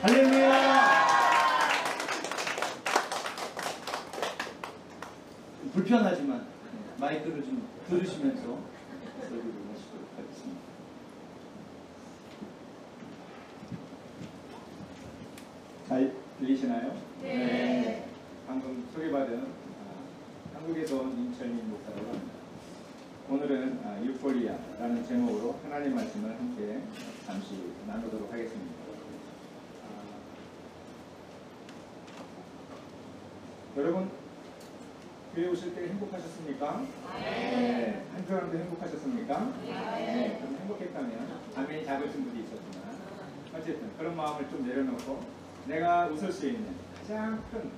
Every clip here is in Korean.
할렐루야! 불편하지만 마이크를 좀 들으시면서 설교를 하시도록 하겠습니다. 잘 들리시나요? 네. 방금 소개받은 한국에서 온 임철민 목사라고 합니다. 오늘은 유포리아라는 제목으로 하나님 말씀을 함께 잠시 나누도록 하겠습니다. 여러분 교회 오실 때 행복하셨습니까? 네. 한편으로도 행복하셨습니까? 네. 그럼 행복했다면 아멘이 작으신 분이 있었지만 어쨌든 그런 마음을 좀 내려놓고 내가 웃을 수 있는 가장 큰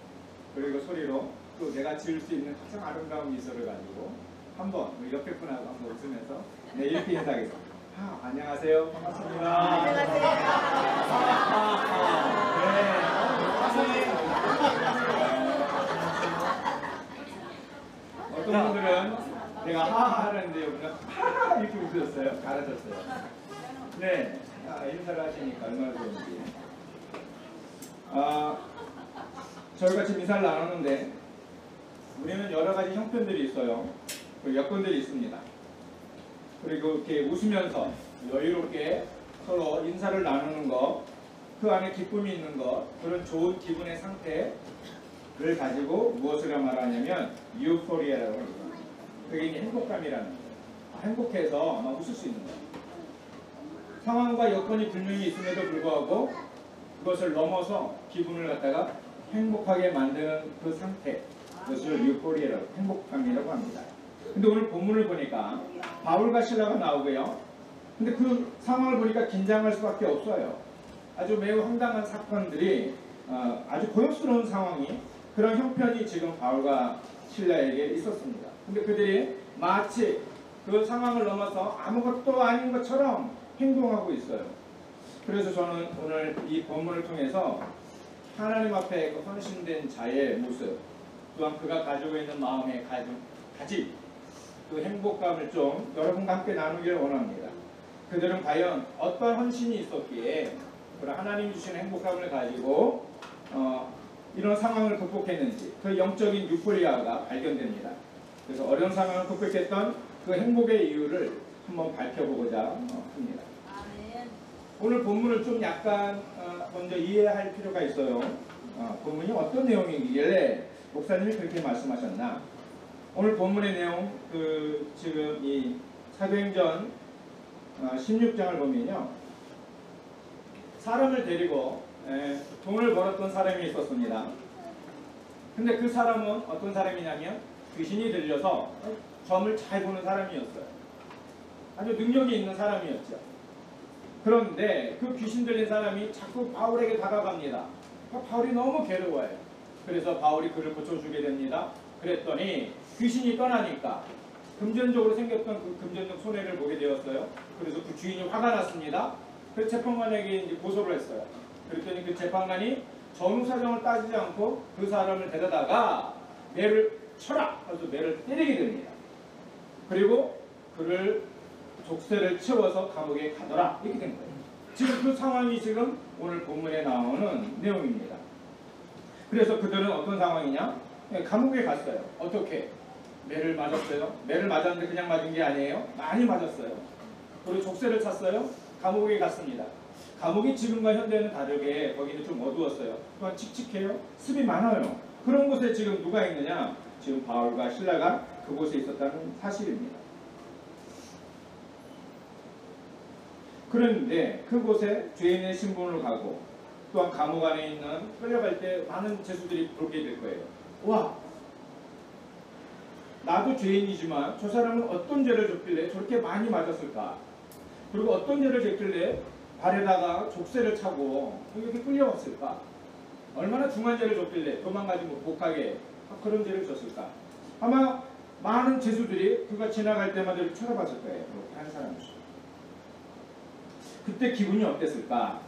그리고 소리로 또 내가 지을 수 있는 가장 아름다운 미소를 가지고 한번 옆에 분하고 한번 웃으면서 네, 이렇게 인사하겠습니다. 안녕하세요. 반갑습니다. 안녕하세요. 어떤 분들은 내가 하하 하는데 여기는 하하 이렇게 웃으셨어요. 잘하셨어요. 네, 인사를 하시니까 얼마나 좋은지. 저희가 지금 인사를 나눴는데 우리는 여러 가지 형편들이 있어요. 그리고 여건들이 있습니다. 그리고 이렇게 웃으면서 여유롭게 서로 인사를 나누는 것, 그 안에 기쁨이 있는 것, 그런 좋은 기분의 상태를 가지고 무엇을 말하냐면 유포리아라고 합니다. 그게 이제 행복감이라는 거예요. 행복해서 막 웃을 수 있는 거예요. 상황과 여건이 분명히 있음에도 불구하고 그것을 넘어서 기분을 갖다가 행복하게 만드는 그 상태, 그것을 유포리아라고, 행복감이라고 합니다. 근데 오늘 본문을 보니까 바울과 실라가 나오고요. 근데 그 상황을 보니까 긴장할 수밖에 없어요. 아주 매우 황당한 사건들이 아주 고역스러운 상황이, 그런 형편이 지금 바울과 실라에게 있었습니다. 근데 그들이 마치 그 상황을 넘어서 아무것도 아닌 것처럼 행동하고 있어요. 그래서 저는 오늘 이 본문을 통해서 하나님 앞에 그 헌신된 자의 모습, 또한 그가 가지고 있는 마음의 가짐, 그 행복감을 좀 여러분과 함께 나누기를 원합니다. 그들은 과연 어떤 헌신이 있었기에 그런 하나님 주신 행복감을 가지고 이런 상황을 극복했는지, 그 영적인 유포리아가 발견됩니다. 그래서 어려운 상황을 극복했던 그 행복의 이유를 한번 밝혀보고자 합니다. 오늘 본문을 좀 약간 먼저 이해할 필요가 있어요. 본문이 어떤 내용이길래 목사님이 그렇게 말씀하셨나? 오늘 본문의 내용, 지금 이 사도행전 16장을 보면요, 사람을 데리고 돈을 벌었던 사람이 있었습니다. 근데 그 사람은 어떤 사람이냐면 귀신이 들려서 점을 잘 보는 사람이었어요. 아주 능력이 있는 사람이었죠. 그런데 그 귀신 들린 사람이 자꾸 바울에게 다가갑니다. 바울이 너무 괴로워해요. 그래서 바울이 그를 고쳐주게 됩니다. 그랬더니 귀신이 떠나니까 금전적으로 생겼던 그 금전적 손해를 보게 되었어요. 그래서 그 주인이 화가 났습니다. 그 재판관에게 이제 고소를 했어요. 그랬더니 그 재판관이 전후 사정을 따지지 않고 그 사람을 데려다가 매를 쳐라! 그래서 매를 때리게 됩니다. 그리고 그를 족쇄를 채워서 감옥에 가더라, 이렇게 된 거예요. 지금 그 상황이 지금 오늘 본문에 나오는 내용입니다. 그래서 그들은 어떤 상황이냐? 감옥에 갔어요. 어떻게? 매를 맞았어요. 매를 맞았는데 그냥 맞은 게 아니에요. 많이 맞았어요. 그리고 족쇄를 찼어요. 감옥에 갔습니다. 감옥이 지금과 현대는 다르게 거기는 좀 어두웠어요. 또한 칙칙해요. 습이 많아요. 그런 곳에 지금 누가 있느냐? 지금 바울과 실라가 그곳에 있었다는 사실입니다. 그런데 그곳에 죄인의 신분을 가고 또한 감옥 안에 있는, 끌려갈 때 많은 죄수들이 보게 될 거예요. 와, 나도 죄인이지만 저 사람은 어떤 죄를 졌길래 저렇게 많이 맞았을까? 그리고 어떤 죄를 졌길래 발에다가 족쇄를 차고 이렇게 끌려왔을까? 얼마나 중한 죄를 졌길래 도망가지 못하게 그런 죄를 졌을까? 아마 많은 죄수들이 그가 지나갈 때마다 이렇게 쳐다봤을 거예요. 그렇게 한 사람이죠. 그때 기분이 어땠을까?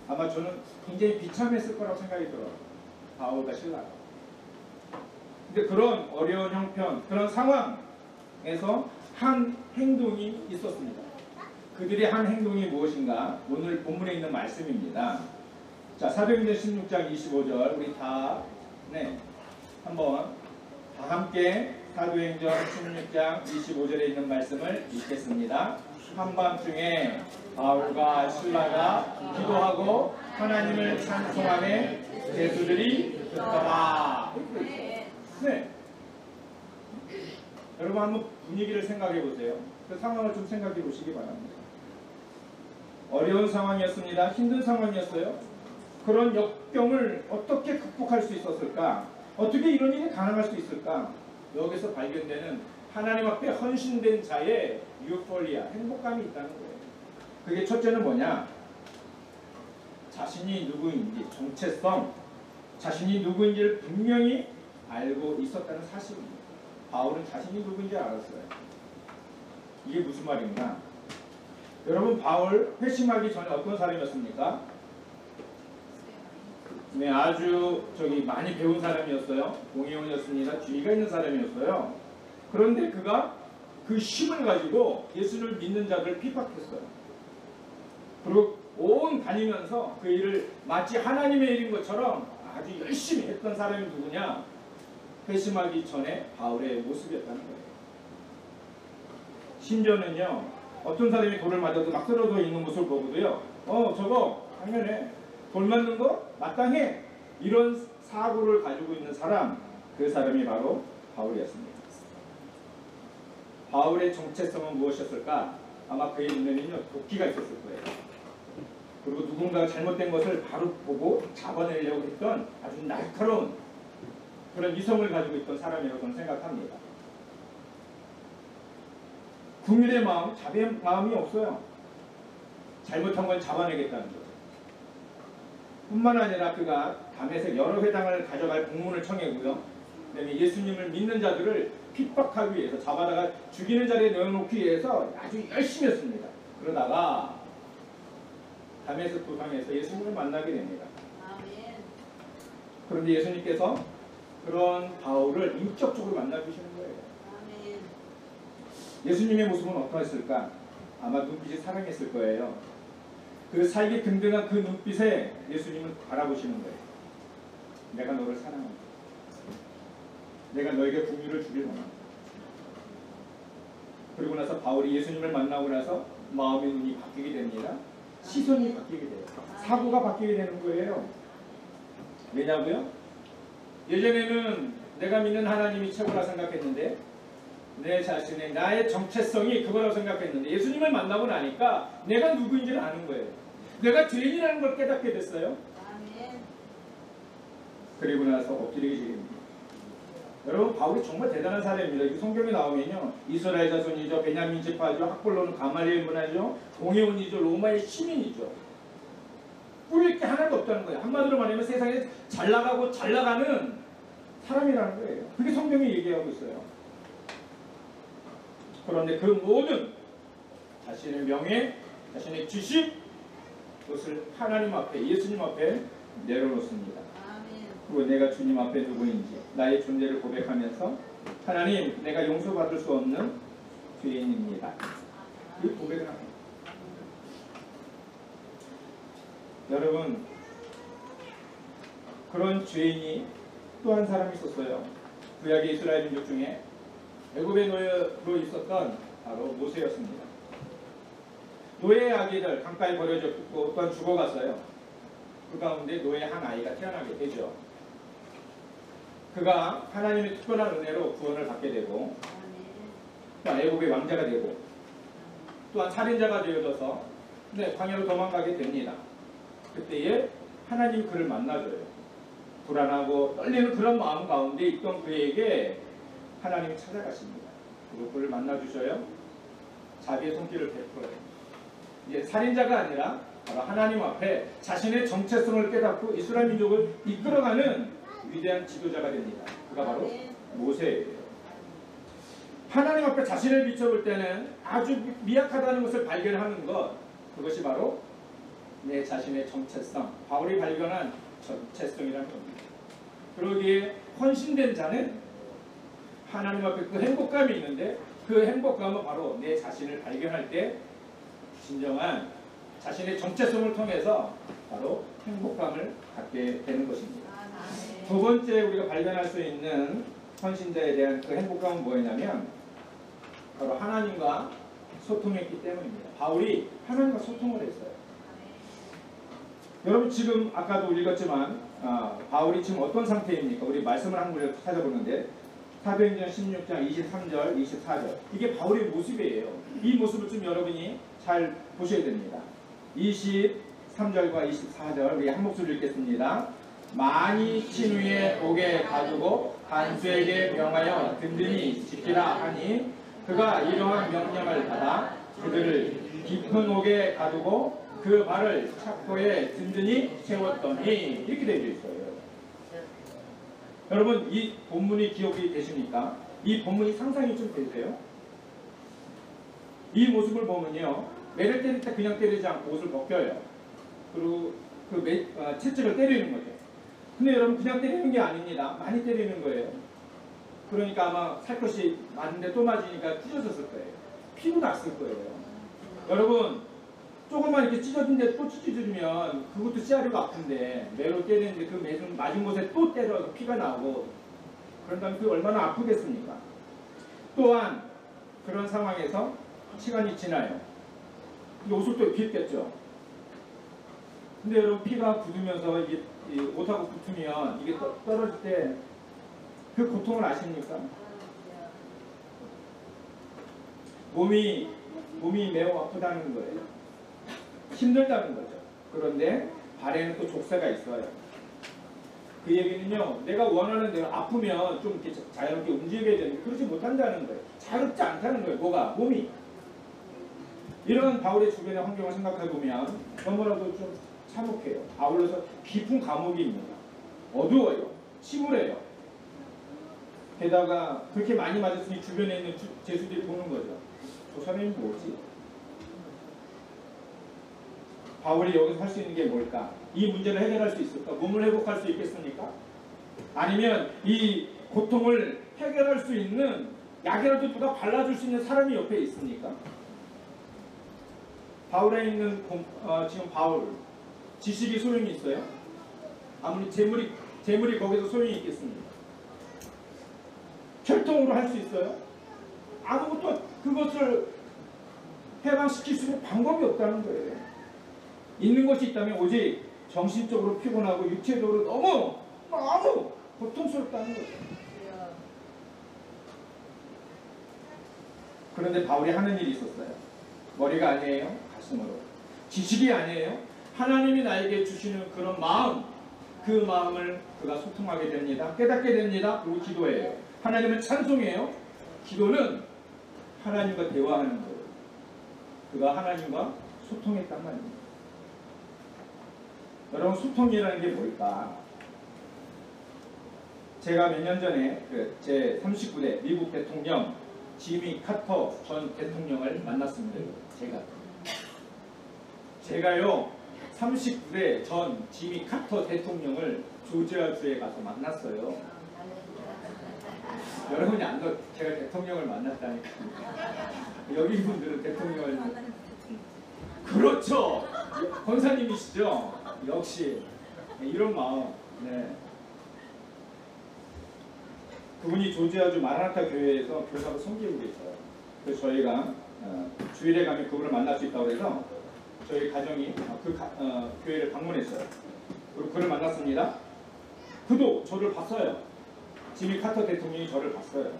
아마 저는 굉장히 비참했을 거라고 생각이 들어요. 바울과 실라가. 근데 그런 어려운 형편, 그런 상황에서 한 행동이 있었습니다. 그들이 한 행동이 무엇인가? 오늘 본문에 있는 말씀입니다. 자, 사도행전 16장 25절 우리 다 한번 다 함께 사도행전 16장 25절에 있는 말씀을 읽겠습니다. 한밤중에 바울과 실라가 기도하고 하나님을 찬송하며 죄수들이 듣더라. 네. 여러분 한번 분위기를 생각해 보세요. 그 상황을 좀 생각해 보시기 바랍니다. 어려운 상황이었습니다. 힘든 상황이었어요. 그런 역경을 어떻게 극복할 수 있었을까? 어떻게 이런 일이 가능할 수 있을까? 여기서 발견되는 하나님 앞에 헌신된 자의 유포리아, 행복감이 있다는 거예요. 그게 첫째는 뭐냐? 자신이 누구인지, 정체성, 자신이 누구인지를 분명히 알고 있었다는 사실입니다. 바울은 자신이 누구인지 알았어요. 이게 무슨 말인가? 여러분, 바울 회심하기 전에 어떤 사람이었습니까? 네, 아주 많이 배운 사람이었어요. 공의원이었습니다. 지위가 있는 사람이었어요. 그런데 그가 그 힘을 가지고 예수를 믿는 자들을 핍박했어요. 그리고 온 다니면서 그 일을 마치 하나님의 일인 것처럼 아주 열심히 했던 사람이 누구냐? 회심하기 전에 바울의 모습이었다는 거예요. 심지어는요, 어떤 사람이 돌을 맞아도 막 쓰러져 있는 모습을 보고도요, 저거 당연해, 돌 맞는 거 마땅해, 이런 사고를 가지고 있는 사람, 그 사람이 바로 바울이었습니다. 바울의 정체성은 무엇이었을까? 아마 그의 눈에는요, 도끼가 있었을 거예요. 그리고 누군가가 잘못된 것을 바로 보고 잡아내려고 했던 아주 날카로운 그런 이성을 가지고 있던 사람이라고 저는 생각합니다. 국민의 마음, 자비의 마음이 없어요. 잘못한 건 잡아내겠다는 거죠. 뿐만 아니라 그가 담에색 여러 회당을 가져갈 공문을 청했고요. 그다음에 예수님을 믿는 자들을 핍박하기 위해서, 잡아다가 죽이는 자리에 넣어놓기 위해서 아주 열심히 했습니다. 그러다가 담에색 도상에서 예수님을 만나게 됩니다. 그런데 예수님께서 그런 바울을 인격적으로 만나주시는 거예요. 예수님의 모습은 어떠했을까? 아마 눈빛이 사랑했을 거예요. 그 살기 든든한 그 눈빛에 예수님을 바라보시는 거예요. 내가 너를 사랑한다. 내가 너에게 긍휼을 주길 원한다. 그리고 나서 바울이 예수님을 만나고 나서 마음의 눈이 바뀌게 됩니다. 시선이 바뀌게 돼요. 사고가 바뀌게 되는 거예요. 왜냐고요? 예전에는 내가 믿는 하나님이 최고라 생각했는데, 내 자신의 나의 정체성이 그거라고 생각했는데, 예수님을 만나고 나니까 내가 누구인지를 아는 거예요. 내가 죄인이라는 걸 깨닫게 됐어요. 그리고 나서 엎드리게 됩니다. 여러분, 바울이 정말 대단한 사람입니다. 이 성경에 나오면요, 이스라엘 자손이죠, 베냐민 지파죠, 학벌로는 가말리엘 문화죠, 공회원이죠, 로마의 시민이죠. 뿌릴 게 하나도 없다는 거예요. 한마디로 말하면 세상에 잘 나가고 잘 나가는 사람이라는 거예요. 그게 성경이 얘기하고 있어요. 그런데 그 모든 자신의 명예, 자신의 지식, 그것을 하나님 앞에, 예수님 앞에 내려놓습니다. 그리고 내가 주님 앞에 누구인지, 나의 존재를 고백하면서, 하나님, 내가 용서받을 수 없는 죄인입니다. 그 고백을 합니다. 여러분, 그런 죄인이 또 한 사람이 있었어요. 구약의 이스라엘 민족 중에 애굽의 노예로 있었던 바로 모세였습니다. 노예의 아기들 강가에 버려졌고 또한 죽어갔어요. 그 가운데 노예 한 아이가 태어나게 되죠. 그가 하나님의 특별한 은혜로 구원을 받게 되고, 애굽의 왕자가 되고, 또한 살인자가 되어져서 광야로 도망가게 됩니다. 그때에 하나님 그를 만나줘요. 불안하고 떨리는 그런 마음 가운데 있던 그에게 하나님이 찾아가십니다. 그리고 그를 만나주셔요. 자비의 손길을 베풀어요. 이제 살인자가 아니라 바로 하나님 앞에 자신의 정체성을 깨닫고 이스라엘 민족을 이끌어가는 위대한 지도자가 됩니다. 그가 바로 모세예요. 하나님 앞에 자신을 비춰볼 때는 아주 미약하다는 것을 발견하는 것, 그것이 바로 내 자신의 정체성, 바울이 발견한 정체성이라는 겁니다. 그러기에 헌신된 자는 하나님 앞에 그 행복감이 있는데, 그 행복감은 바로 내 자신을 발견할 때 진정한 자신의 정체성을 통해서 바로 행복감을 갖게 되는 것입니다. 두 번째 우리가 발견할 수 있는 헌신자에 대한 그 행복감은 뭐였냐면 바로 하나님과 소통했기 때문입니다. 바울이 하나님과 소통을 했어요. 여러분 지금 아까도 읽었지만 바울이 지금 어떤 상태입니까? 우리 말씀을 한 구절 찾아보는데 사도행전 16장 23절, 24절 이게 바울의 모습이에요. 이 모습을 좀 여러분이 잘 보셔야 됩니다. 23절과 24절 우리 한 목소리 읽겠습니다. 많이 친후에 옥에 가두고 간수에게 명하여 든든히 지키라 하니 그가 이러한 명령을 받아 그들을 깊은 옥에 가두고 그 발을 착고에 든든히 세웠더니 이렇게 되어 있어요. 여러분 이 본문이 기억이 되십니까? 이 본문이 상상이 좀 되세요? 이 모습을 보면요. 매를 때릴 때 그냥 때리지 않고 옷을 벗겨요. 그리고 채찍을 때리는 거죠. 근데 여러분 그냥 때리는 게 아닙니다. 많이 때리는 거예요. 그러니까 아마 살 것이 맞는데 또 맞으니까 찢어졌을 거예요. 피도 났을 거예요. 여러분 조금만 이렇게 찢어진데 또 찢어지면 그것도 씨앗이고 아픈데 매로 때리는데 그 맞은 곳에 또 때려서 피가 나고 그런다면 그게 얼마나 아프겠습니까? 또한 그런 상황에서 시간이 지나요. 옷을 또 입혔겠죠. 근데 여러분 피가 굳으면서 이게 옷하고 붙으면 이게 떨어질 때 그 고통을 아십니까? 몸이 매우 아프다는 거예요. 힘들다는 거죠. 그런데 발에는 또 족쇄가 있어요. 그 얘기는요. 내가 원하는 대로 아프면 좀 이렇게 자유롭게 움직여야 되는데 그러지 못한다는 거예요. 자유롭지 않다는 거예요. 몸이. 이런 바울의 주변의 환경을 생각해보면 너무나도 좀 참혹해요. 아울러서 깊은 감옥입니다. 어두워요. 침울해요. 게다가 그렇게 많이 맞았으니 주변에 있는 제수들이 보는 거죠. 저 사람이 뭐지? 바울이 여기서 할 수 있는 게 뭘까? 이 문제를 해결할 수 있을까? 몸을 회복할 수 있겠습니까? 아니면 이 고통을 해결할 수 있는 약이라도 누가 발라줄 수 있는 사람이 옆에 있습니까? 바울에 있는 지금 바울 지식이 소용이 있어요? 아무리 재물이 거기서 소용이 있겠습니까? 혈통으로 할 수 있어요? 아무것도 그것을 해방시킬 수 있는 방법이 없다는 거예요. 있는 것이 있다면 오직 정신적으로 피곤하고 육체적으로 너무 고통스럽다는 거죠. 그런데 바울이 하는 일이 있었어요. 머리가 아니에요. 가슴으로. 지식이 아니에요. 하나님이 나에게 주시는 그런 마음, 그 마음을 그가 소통하게 됩니다. 깨닫게 됩니다. 그리고 기도해요. 하나님은 찬송해요. 기도는 하나님과 대화하는 거예요. 그가 하나님과 소통했단 말입니다. 여러분 소통이라는 게 뭘까? 제가 몇 년 전에 제 39대 미국 대통령 지미 카터 전 대통령을 만났습니다. 제가요 39대 전 지미 카터 대통령을 조지아주에 가서 만났어요. 여러분이 안 더 제가 대통령을 만났다니까. 여기 분들은 대통령을 그렇죠. 권사님이시죠. 역시 이런 마음. 네. 그분이 조지아주 마라나타 교회에서 교사로 섬기고 계셔요. 그래서 저희가 주일에 가면 그분을 만날 수 있다고 해서 저희 가정이 교회를 방문했어요. 그리고 그를 만났습니다. 그도 저를 봤어요. 지미 카터 대통령이 저를 봤어요.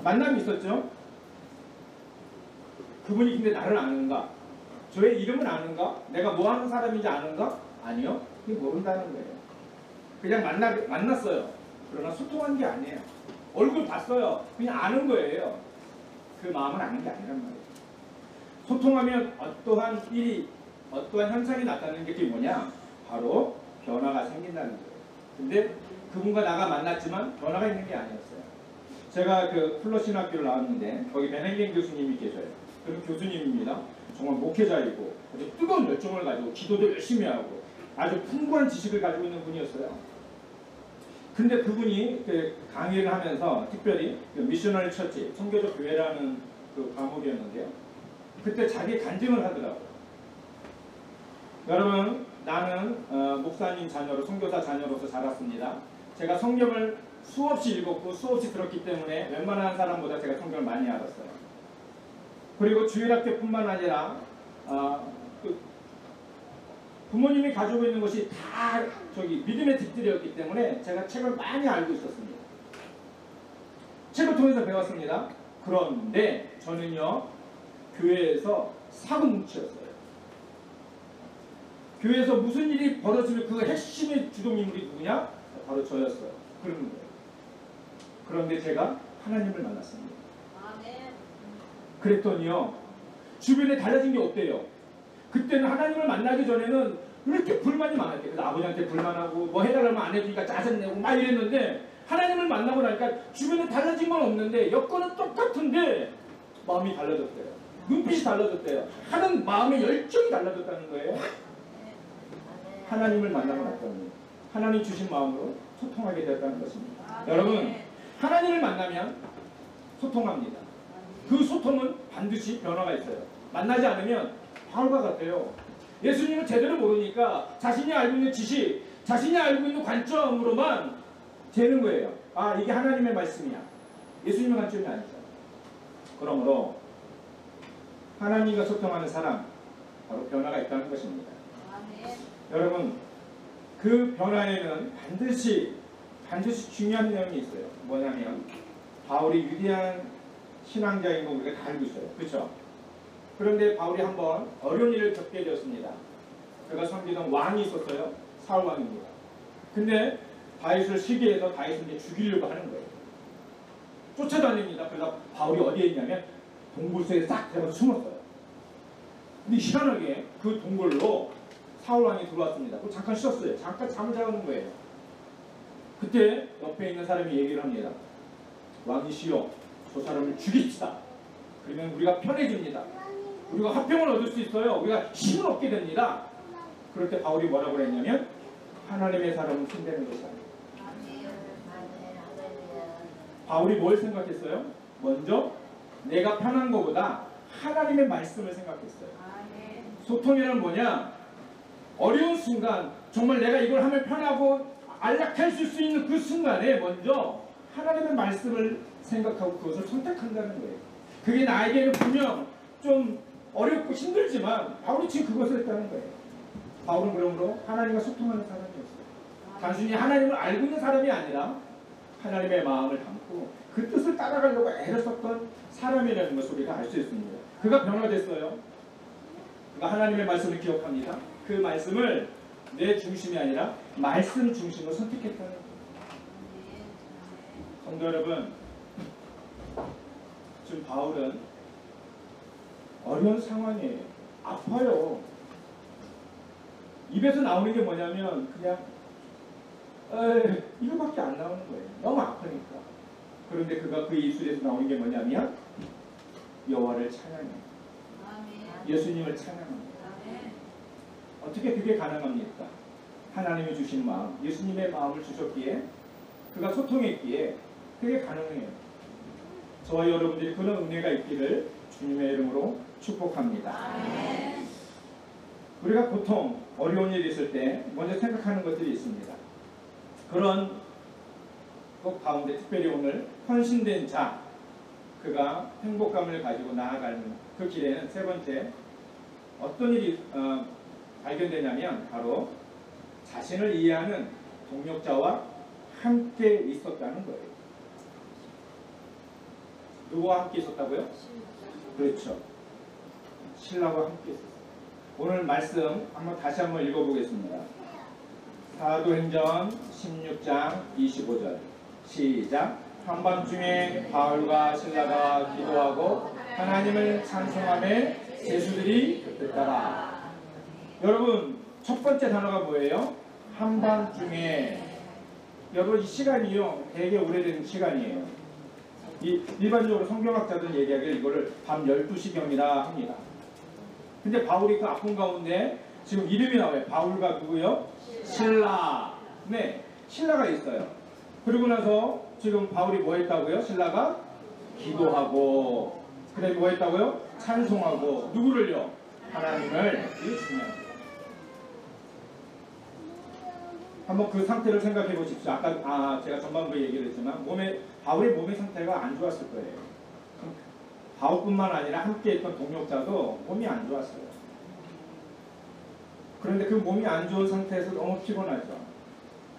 만남이 있었죠. 그분이 근데 나를 아는가? 저의 이름은 아는가? 내가 뭐 하는 사람인지 아는가? 아니요. 그게 모른다는 거예요. 그냥 만났어요. 그러나 소통한 게 아니에요. 얼굴 봤어요. 그냥 아는 거예요. 그 마음은 아는 게 아니란 말이에요. 소통하면 어떠한 일이, 어떠한 현상이 나타나는 게 그게 뭐냐? 바로 변화가 생긴다는 거예요. 근데 그분과 나가 만났지만 변화가 있는 게 아니었어요. 제가 그 플러신학교를 나왔는데 거기 베네겐 교수님이 계셔요. 그런 교수님입니다. 정말 목회자이고 아주 뜨거운 열정을 가지고 기도도 열심히 하고 아주 풍부한 지식을 가지고 있는 분이었어요. 근데 그분이 그 강의를 하면서 특별히 그 미셔너리 처치, 선교적 교회라는 그 과목이었는데요. 그때 자기 간증을 하더라고요. 여러분, 나는 목사님 자녀로, 선교사 자녀로서 자랐습니다. 제가 성경을 수없이 읽었고 수없이 들었기 때문에 웬만한 사람보다 제가 성경을 많이 알았어요. 그리고 주일학교뿐만 아니라 부모님이 가지고 있는 것이 다 믿음의 뒷뜰이었기 때문에 제가 책을 많이 알고 있었습니다. 책을 통해서 배웠습니다. 그런데 저는요, 교회에서 사고뭉치였어요. 교회에서 무슨 일이 벌어지면 그 핵심의 주동인물이 누구냐? 바로 저였어요. 그런 거예요. 그런데 제가 하나님을 만났습니다. 그랬더니요, 주변에 달라진 게 없대요. 그때는 하나님을 만나기 전에는 이렇게 불만이 많았대요. 그래서 아버지한테 불만하고 뭐 해달라면 안 해주니까 짜증내고 막 이랬는데, 하나님을 만나고 나니까 주변에 달라진 건 없는데 여건은 똑같은데 마음이 달라졌대요. 눈빛이 달라졌대요. 하는 마음의 열정이 달라졌다는 거예요. 하나님을 만나고 났더니 하나님 주신 마음으로 소통하게 되었다는 것입니다. 여러분, 하나님을 만나면 소통합니다. 그 소통은 반드시 변화가 있어요. 만나지 않으면 바울과 같아요. 예수님을 제대로 모르니까 자신이 알고 있는 지식, 자신이 알고 있는 관점으로만 되는 거예요. 아, 이게 하나님의 말씀이야. 예수님의 관점이 아니죠. 그러므로 하나님과 소통하는 사람, 바로 변화가 있다는 것입니다. 여러분, 그 변화에는 반드시 중요한 내용이 있어요. 뭐냐면 바울이 위대한 신앙자인 거 우리가 다 알고 있어요. 그렇죠? 그런데 바울이 한번 어려운 일을 겪게 되었습니다. 그가 섬기던 왕이 있었어요. 사울 왕입니다. 근데 다윗을 시기해서 다윗을 이제 죽이려고 하는 거예요. 쫓아다닙니다. 그래서 바울이 어디에 있냐면 동굴속에 싹 들어가서 숨었어요. 근데 희한하게 그 동굴로 사울 왕이 들어왔습니다. 그리고 잠깐 쉬었어요. 잠깐 잠을 자는 거예요. 그때 옆에 있는 사람이 얘기를 합니다. 왕이시여, 저 사람을 죽입시다. 그러면 우리가 편해집니다. 우리가 화평을 얻을 수 있어요. 우리가 힘을 얻게 됩니다. 그럴 때 바울이 뭐라고 그랬냐면 하나님의 사람은 손대는 것이 아니에요. 바울이 뭘 생각했어요? 먼저 내가 편한 것보다 하나님의 말씀을 생각했어요. 소통이란 뭐냐? 어려운 순간, 정말 내가 이걸 하면 편하고 안락해질 수 있는 그 순간에 먼저 하나님의 말씀을 생각하고 그것을 선택한다는 거예요. 그게 나에게는 분명 좀 어렵고 힘들지만 바울이 지금 그것을 했다는 거예요. 바울은 그러므로 하나님과 소통하는 사람이었어요. 단순히 하나님을 알고 있는 사람이 아니라 하나님의 마음을 담고 그 뜻을 따라가려고 애를 썼던 사람이라는 것을 우리가 알 수 있습니다. 그가 변화됐어요. 그가 하나님의 말씀을 기억합니다. 그 말씀을 내 중심이 아니라 말씀 중심으로 선택했다는 거예요. 성도 여러분, 지금 바울은 어려운 상황이에요. 아파요. 입에서 나오는 게 뭐냐면 그냥 이거밖에 안 나오는 거예요. 너무 아프니까. 그런데 그가 그 입술에서 나오는 게 뭐냐면 여호와를 찬양해요. 예수님을 찬양합니다. 어떻게 그게 가능합니까? 하나님이 주신 마음, 예수님의 마음을 주셨기에, 그가 소통했기에 그게 가능해요. 저와 여러분들이 그런 은혜가 있기를 주님의 이름으로 축복합니다. 우리가 보통 어려운 일이 있을 때 먼저 생각하는 것들이 있습니다. 그런 것 가운데 특별히 오늘 헌신된 자, 그가 행복감을 가지고 나아가는 그 길에는 세 번째 어떤 일이 발견되냐면 바로 자신을 이해하는 동력자와 함께 있었다는 거예요. 누구와 함께 있었다고요? 그렇죠. 신라와 함께 있었어요. 오늘 말씀 다시 한번 읽어보겠습니다. 사도행전 16장 25절 시작. 한밤중에 바울과 실라가 기도하고 하나님을 찬송하며 제수들이 듣더라. 여러분, 첫 번째 단어가 뭐예요? 한밤중에. 여러분, 이 시간이요 되게 오래된 시간이에요. 일반적으로 성경학자들 얘기하기를 이거를 밤 12시경이라 합니다. 근데 바울이 그 아픔 가운데 지금 이름이 나와요. 바울과 누구요? 실라. 네, 신라가 있어요. 그리고 나서 지금 바울이 뭐 했다고요? 신라가 기도하고, 그 다음에 뭐 했다고요? 찬송하고. 누구를요? 하나님을. 이게 중요합니다. 한번 그 상태를 생각해 보십시오. 아까 제가 전반부에 얘기를 했지만 바울의 몸의 상태가 안 좋았을 거예요. 바울뿐만 아니라 함께 했던 동역자도 몸이 안 좋았어요. 그런데 그 몸이 안 좋은 상태에서 너무 피곤하죠.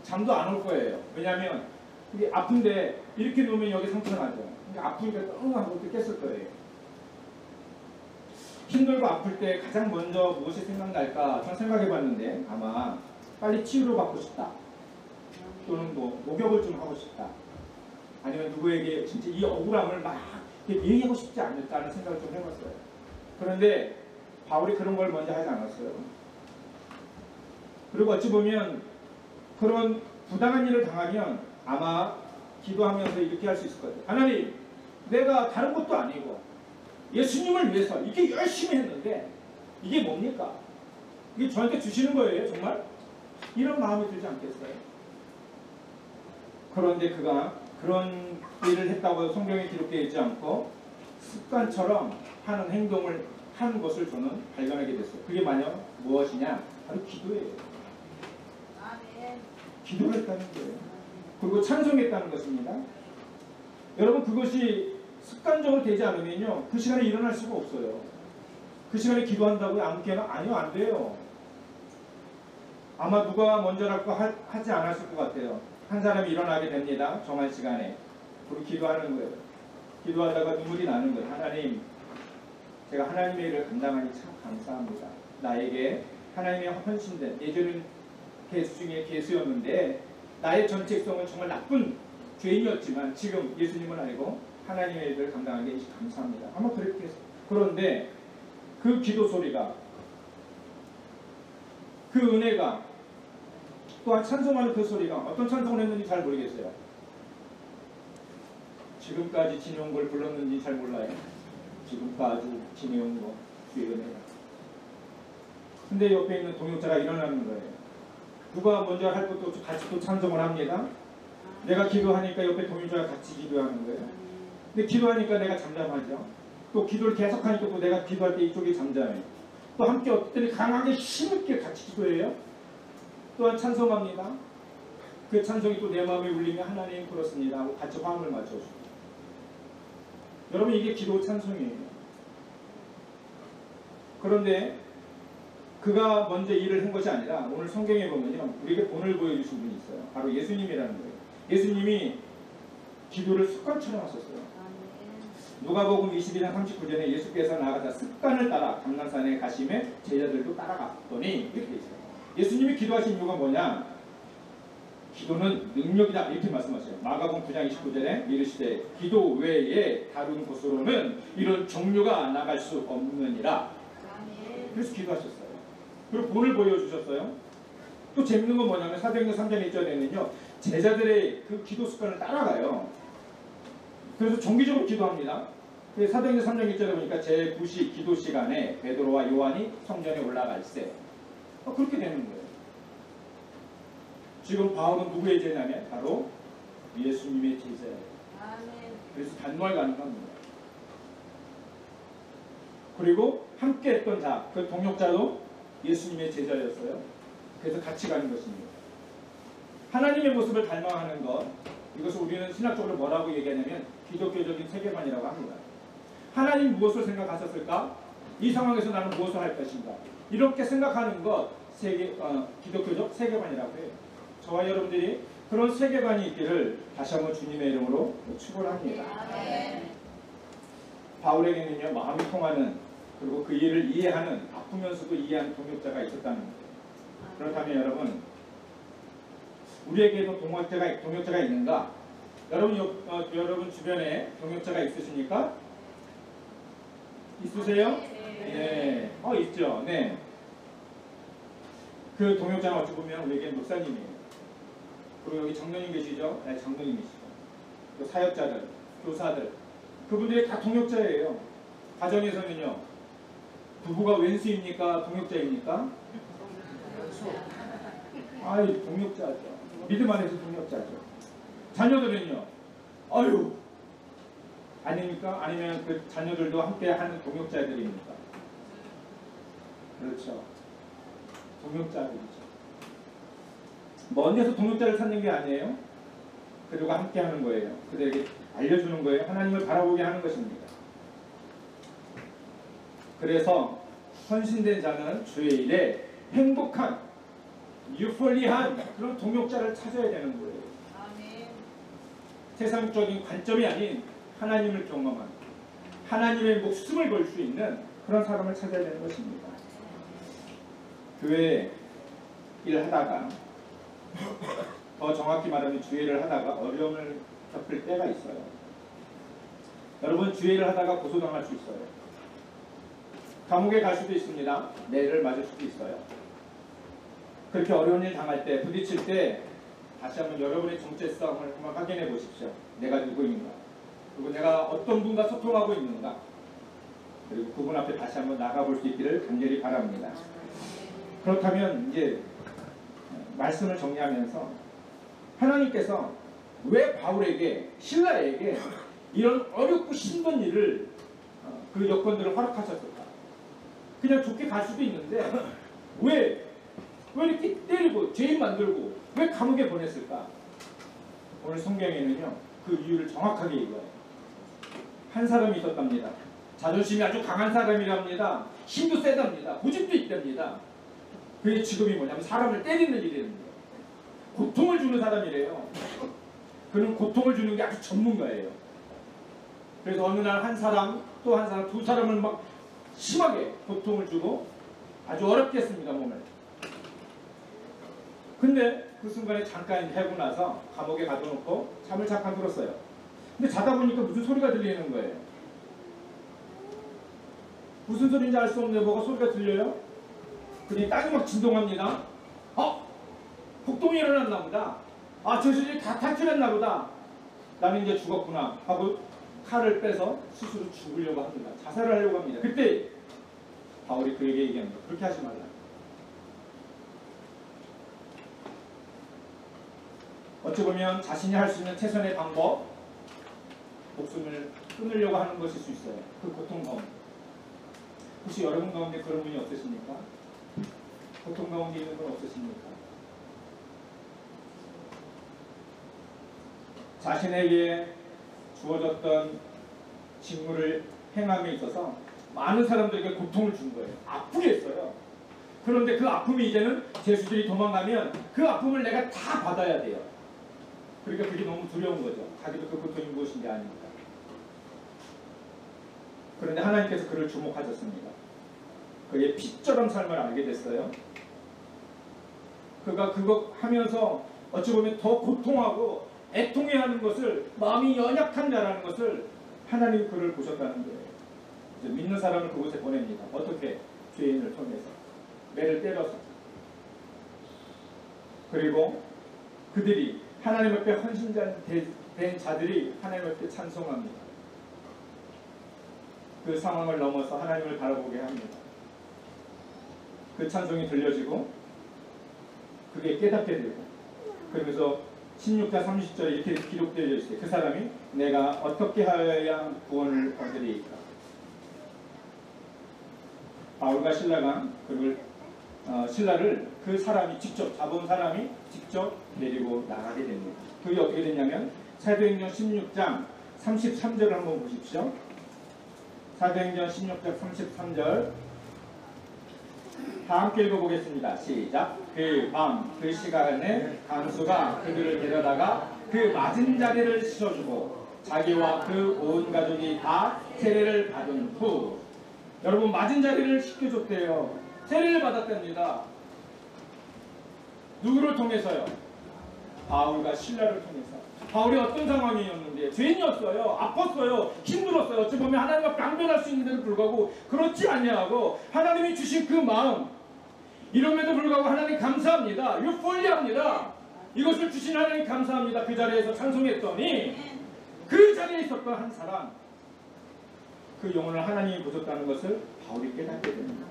잠도 안 올 거예요. 왜냐하면 이게 아픈데 이렇게 누우면 여기 상처가 나죠. 그러니까 아프니까 똥 하고 깼을 거예요. 힘들고 아플 때 가장 먼저 무엇이 생각날까? 전 생각해 봤는데 아마 빨리 치유를 받고 싶다. 또는 뭐 목욕을 좀 하고 싶다. 아니면 누구에게 진짜 이 억울함을 막 얘기하고 싶지 않을까라는 생각을 좀 해봤어요. 그런데 바울이 그런 걸 먼저 하지 않았어요. 그리고 어찌 보면 그런 부당한 일을 당하면 아마 기도하면서 이렇게 할 수 있을 거예요. 하나님, 내가 다른 것도 아니고 예수님을 위해서 이렇게 열심히 했는데 이게 뭡니까? 이게 저한테 주시는 거예요, 정말? 이런 마음이 들지 않겠어요? 그런데 그가 그런 일을 했다고 성경에 기록되어 있지 않고 습관처럼 하는 행동을 하는 것을 저는 발견하게 됐어요. 그게 만약 무엇이냐? 바로 기도예요. 기도를 했다는 거예요. 그리고 찬송했다는 것입니다. 여러분, 그것이 습관적으로 되지 않으면요, 그 시간에 일어날 수가 없어요. 그 시간에 기도한다고요? 아무개나? 아니요, 안 돼요. 아마 누가 먼저라고 하지 않았을 것 같아요. 한 사람이 일어나게 됩니다. 정한 시간에. 그리고 기도하는 거예요. 기도하다가 눈물이 나는 거예요. 하나님, 제가 하나님의 일을 감당하니 참 감사합니다. 나에게 하나님의 헌신된, 예전은 개수 중에 개수였는데 나의 정체성은 정말 나쁜 죄인이었지만 지금 예수님을 알고 하나님의 일을 감당하게 감사합니다. 아마 그렇게 했어요. 그런데 그 기도 소리가, 그 은혜가, 또한 찬송하는 그 소리가 어떤 찬송을 했는지 잘 모르겠어요. 지금까지 지내온 걸 불렀는지 잘 몰라요. 지금까지 지내온 거 주의 은혜가. 근데 옆에 있는 동역자가 일어나는 거예요. 누가 먼저 할 것도 같이 또 찬송을 합니다. 내가 기도하니까 옆에 동역자가 같이 기도하는 거예요. 근데 기도하니까 내가 잠잠하죠. 또 기도를 계속하니까 또 내가 기도할 때 이쪽이 잠잠해요. 또 함께 어떤 때는 강하게 힘있게 같이 기도해요. 또한 찬송합니다. 그 찬송이 또 내 마음에 울리면 하나님 그렇습니다 하고 같이 화음을 맞춰주고. 여러분, 이게 기도 찬송이에요. 그런데 그가 먼저 일을 한 것이 아니라 오늘 성경에 보면요, 우리에게 본을 보여주신 분이 있어요. 바로 예수님이라는 거예요. 예수님이 기도를 습관처럼 하셨어요. 누가복음 22장 39절에 예수께서 나아가사 습관을 따라 감람산에 가심에 제자들도 따라갔더니 이렇게 돼 있어요. 예수님이 기도하신 이유가 뭐냐? 기도는 능력이다 이렇게 말씀하세요. 마가복음 9장 29절에 이르시되 기도 외에 다른 곳으로는 이런 종류가 나갈 수 없느니라. 그래서 기도하셨어요. 그리고 본을 보여주셨어요. 또 재밌는 건 뭐냐면 사도행전 3장 1절에는요, 제자들의 그 기도 습관을 따라가요. 그래서 정기적으로 기도합니다. 사도행전 3장 1절에 보니까 제9시 기도 시간에 베드로와 요한이 성전에 올라갈세. 그렇게 되는 거예요. 지금 바울은 누구의 제자냐면 바로 예수님의 제자예요. 그래서 단말 가능합니다. 그리고 함께 했던 자, 그 동역자도 예수님의 제자였어요. 그래서 같이 가는 것입니다. 하나님의 모습을 닮아가는 것, 이것을 우리는 신학적으로 뭐라고 얘기하냐면 기독교적인 세계관이라고 합니다. 하나님 무엇을 생각하셨을까? 이 상황에서 나는 무엇을 할 것인가? 이렇게 생각하는 것, 기독교적 세계관이라고 해요. 저와 여러분들이 그런 세계관이 있기를 다시 한번 주님의 이름으로 축원합니다. 바울에게는요, 마음이 통하는, 그리고 그 일을 이해하는, 아프면서도 이해하는 동역자가 있었다는 거예요. 그렇다면 여러분, 우리에게도 동역자가 있는가? 여러분 주변에 동역자가 있으십니까? 있으세요? 네. 있죠. 네. 그 동역자는 어찌 보면 우리에게 목사님이에요. 그리고 여기 장로님 계시죠? 네, 장로님이시죠. 또 사역자들, 교사들, 그분들이 다 동역자예요. 가정에서는요, 부부가 왼수입니까? 동역자입니까? 아이, 동역자죠. 믿음 안에서 동역자죠. 자녀들은요, 아유, 아닙니까? 아니면 그 자녀들도 함께 하는 동역자들입니까? 그렇죠. 동역자들이죠. 먼 데서 동역자를 찾는 게 아니에요. 그들과 함께 하는 거예요. 그들에게 알려주는 거예요. 하나님을 바라보게 하는 것입니다. 그래서 헌신된 자는 주의 일에 행복한, 유폴리한 그런 동역자를 찾아야 되는 거예요. 아멘. 세상적인 관점이 아닌 하나님을 경험한, 하나님의 목숨을 걸 수 있는 그런 사람을 찾아야 되는 것입니다. 교회 일을 하다가, 더 정확히 말하면 주일을 하다가 어려움을 겪을 때가 있어요. 여러분, 주일을 하다가 고소당할 수 있어요. 감옥에 갈 수도 있습니다. 매를 맞을 수도 있어요. 그렇게 어려운 일 당할 때, 부딪힐 때 다시 한번 여러분의 정체성을 한번 확인해 보십시오. 내가 누구인가? 그리고 내가 어떤 분과 소통하고 있는가? 그리고 그분 앞에 다시 한번 나가볼 수 있기를 간절히 바랍니다. 그렇다면 이제 말씀을 정리하면서 하나님께서 왜 바울에게, 실라에게 이런 어렵고 힘든 일을, 그 여건들을 허락하셨을까? 그냥 좋게 갈 수도 있는데 왜 이렇게 때리고 죄인 만들고 왜 감옥에 보냈을까? 오늘 성경에는요 그 이유를 정확하게 얘기해요. 한 사람이 있었답니다. 자존심이 아주 강한 사람이랍니다. 힘도 세답니다. 고집도 있답니다. 그의 직업이 뭐냐면 사람을 때리는 일이랍니다. 고통을 주는 사람이래요. 그는 고통을 주는 게 아주 전문가예요. 그래서 어느 날 한 사람, 또 한 사람, 두 사람을 막 심하게 고통을 주고 아주 어렵게 했습니다, 몸을. 근데 그 순간에 잠깐 하고 나서 감옥에 가둬놓고 잠을 잠깐 들었어요. 근데 자다 보니까 무슨 소리가 들리는 거예요. 무슨 소리인지 알 수 없는데 뭐가 소리가 들려요? 그러니 땅이 막 진동합니다. 폭동이 일어났나 보다. 저들이 다 탈출했나 보다. 나는 이제 죽었구나 하고 칼을 빼서 스스로 죽으려고 합니다. 자살을 하려고 합니다. 그때 바울이 그에게 얘기합니다. 그렇게 하지 말라. 어찌 보면 자신이 할 수 있는 최선의 방법, 목숨을 끊으려고 하는 것일 수 있어요. 그 고통 가운데. 혹시 여러분 가운데 그런 분이 없으십니까? 고통 가운데 있는 분 없으십니까? 자신에게 주어졌던 직무를 행함에 있어서 많은 사람들에게 고통을 준 거예요. 아프게 했어요. 그런데 그 아픔이 이제는 죄수들이 도망가면 그 아픔을 내가 다 받아야 돼요. 그러니까 그게 너무 두려운 거죠. 자기도 그 고통이 무엇인지 아니까. 그런데 하나님께서 그를 주목하셨습니다. 그의 빛처럼 삶을 알게 됐어요. 그가 그거 하면서 어찌 보면 더 고통하고 애통해하는 것을, 마음이 연약한 자라는 것을 하나님이 그를 보셨다는 거예요. 이제 믿는 사람을 그곳에 보냅니다. 어떻게? 죄인을 통해서 매를 때려서. 그리고 그들이 하나님 앞에 헌신자 된 자들이 하나님 앞에 찬송합니다. 그 상황을 넘어서 하나님을 바라보게 합니다. 그 찬송이 들려지고 그게 깨닫게 되고, 그러면서 16장 30절에 이렇게 기록되어 있어요. 그 사람이 내가 어떻게 하여야 구원을 얻으리이까? 바울과 신라가 신라를 그 사람이 직접 잡은 사람이 직접 데리고 나가게 됩니다. 그게 어떻게 됐냐면 사도행전 16장 33절을 한번 보십시오. 사도행전 16장 33절 다 함께 읽어보겠습니다. 시작. 그 밤 그 시간에 간수가 그들을 데려다가 그 맞은 자리를 씻어주고 자기와 그 온 가족이 다 세례를 받은 후, 여러분 맞은 자리를 씻겨줬대요. 세례를 받았답니다. 누구를 통해서요? 바울과 신라를 통해서. 바울이 어떤 상황이었는데? 죄인이었어요. 아팠어요. 힘들었어요. 어찌 보면 하나님 앞에 강변할 수 있는데도 불구하고 그렇지 않냐고 하나님이 주신 그 마음, 이럼에도 불구하고 하나님 감사합니다. 유폴리합니다. 이것을 주신 하나님 감사합니다. 그 자리에서 찬송했더니 그 자리에 있었던 한 사람, 그 영혼을 하나님이 보셨다는 것을 바울이 깨닫게 됩니다.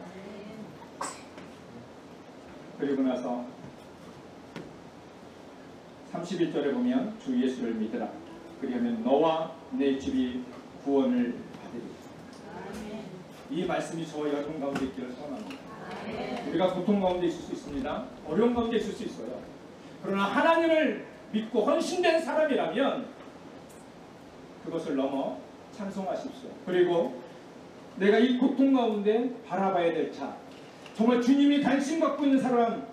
그리고 나서 31절에 보면 주 예수를 믿으라. 그리하면 너와 내 집이 구원을 받으리라. 이 말씀이 저와 여러분 가운데 있기를 소원합니다. 우리가 고통 가운데 있을 수 있습니다. 어려운 가운데 있을 수 있어요. 그러나 하나님을 믿고 헌신된 사람이라면 그것을 넘어 찬송하십시오. 그리고 내가 이 고통 가운데 바라봐야 될 자, 정말 주님이 관심 갖고 있는 사람,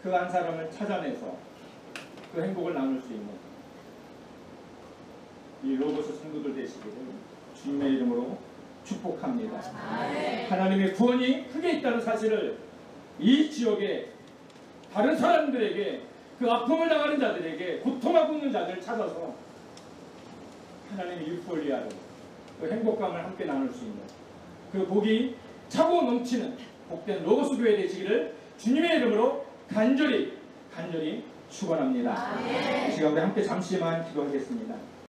그 한 사람을 찾아내서 그 행복을 나눌 수 있는 이 로고스 성도들 되시기를 주님의 이름으로 축복합니다. 하나님의 구원이 크게 있다는 사실을 이 지역에 다른 사람들에게, 그 아픔을 당하는 자들에게, 고통하고 있는 자들을 찾아서 하나님의 유폴리아를, 그 행복감을 함께 나눌 수 있는 그 복이 차고 넘치는 복된 로고스 교회 되시기를 주님의 이름으로 간절히 축원합니다. 이 시간 우리 함께 잠시만 기도하겠습니다.